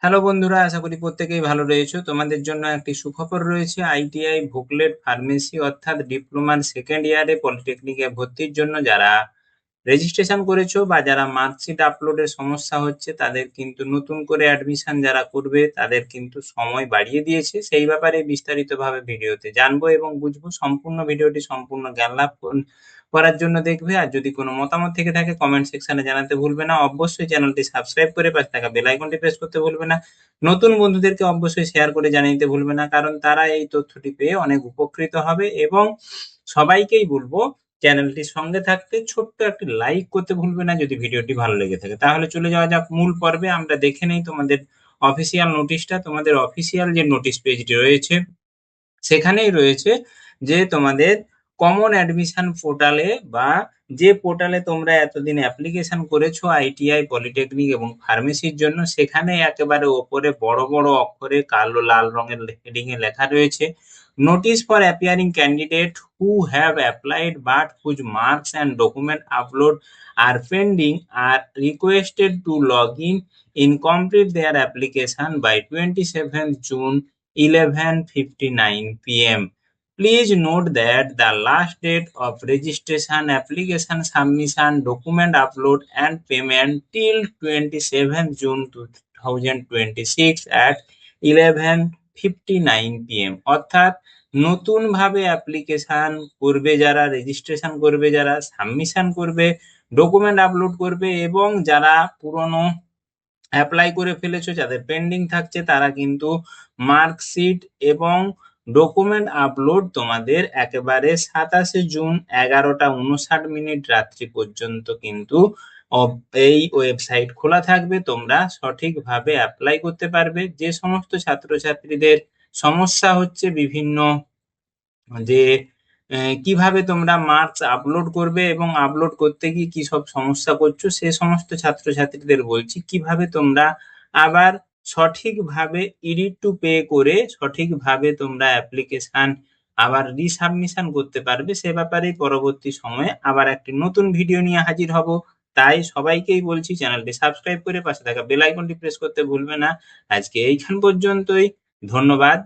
Hello বন্ধুরা, আশা করি প্রত্যেকেই ভালো রয়েছো। তোমাদের জন্য একটি সুখবর রয়েছে। আইটিআই ভোকলেট ফার্মেসি অর্থাৎ ডিপ্লোমার সেকেন্ড ইয়ারে পলিটেকনিকে ভর্তির জন্য যারা রেজিস্ট্রেশন করেছো বা যারা মার্কশিট আপলোডের সমস্যা হচ্ছে, তাদের কিন্তু নতুন করে অ্যাডমিশন যারা করবে তাদের কিন্তু সময় বাড়িয়ে দিয়েছে। সেই ব্যাপারে বিস্তারিতভাবে ভিডিওতে জানবো এবং বুঝবো। সম্পূর্ণ ভিডিওটি সম্পূর্ণ জ্ঞান লাভ করার জন্য দেখবে। আর যদি কোনো মতামত থেকে থাকে কমেন্ট সেকশনে জানাতে ভুলবে না। অবশ্যই চ্যানেলটি সাবস্ক্রাইব করে পাশে থাকা বেল আইকনটি প্রেস করতে ভুলবে না। নতুন বন্ধুদেরকে অবশ্যই শেয়ার করে জানিয়ে দিতে ভুলবে না, কারণ তারা এই তথ্যটি পেয়ে অনেক উপকৃত হবে। এবং সবাইকেই বলবো চ্যানেলটির সঙ্গে থাকতে ছোট্ট একটি লাইক করতে ভুলবে না যদি ভিডিওটি ভালো লেগে থাকে। তাহলে চলে যাওয়া যাক মূল পর্বে। আমরা দেখে নেই তোমাদের অফিসিয়াল নোটিশটা। তোমাদের অফিসিয়াল যে নোটিশ পেজটি রয়েছে সেখানেই রয়েছে যে তোমাদের কমন অ্যাডমিশন পোর্টালে বা যে পোর্টালে তোমরা এতদিন অ্যাপ্লিকেশন করেছো আইটিআই পলিটেকনিক এবং ফার্মেসির জন্য, সেখানে একেবারে ওপরে বড় বড় অক্ষরে কালো লাল রঙের হেডিং এ লেখা রয়েছে, notice for appearing candidate who have applied but whose marks and document upload are pending are requested to log in complete their application by 27th June 11:59 p.m. Please note that the last date of registration, application submission, document upload and payment till 27th June 2026 at 11:59 p.m. অর্থাৎ নতুন ভাবে application করবে যারা, registration করবে যারা, submission করবে, document upload করবে এবং যারা পুরনো অ্যাপ্লাই করে ফেলেছো, যাদের পেন্ডিং থাকছে, তারা কিন্তু মার্কশিট এবং ডকুমেন্ট আপলোড তোমাদের একেবারে 27 জুন 11:59 রাত্রি পর্যন্ত কিন্তু এই ওয়েবসাইট খোলা থাকবে। তোমরা সঠিকভাবে অ্যাপ্লাই করতে পারবে। যে সমস্ত ছাত্রছাত্রীদের সমস্যা হচ্ছে বিভিন্ন যে কিভাবে তোমরা মার্কস আপলোড করবে এবং আপলোড করতে গিয়ে কি সব সমস্যা করছো, সে সমস্ত ছাত্রছাত্রীদের বলছি কিভাবে তোমরা আবার সঠিকভাবে এডিট টু পে করে সঠিকভাবে তোমরা অ্যাপ্লিকেশন আবার রিসাবমিশন করতে পারবে। সে ব্যাপারে পরবর্তী সময়ে আবার একটি নতুন ভিডিও নিয়ে হাজির হব। তাই সবাইকেই বলছি চ্যানেলটি সাবস্ক্রাইব করে পাশে থাকা বেল আইকনটি প্রেস করতে ভুলবে না। আজকে এইখান পর্যন্তই। ধন্যবাদ।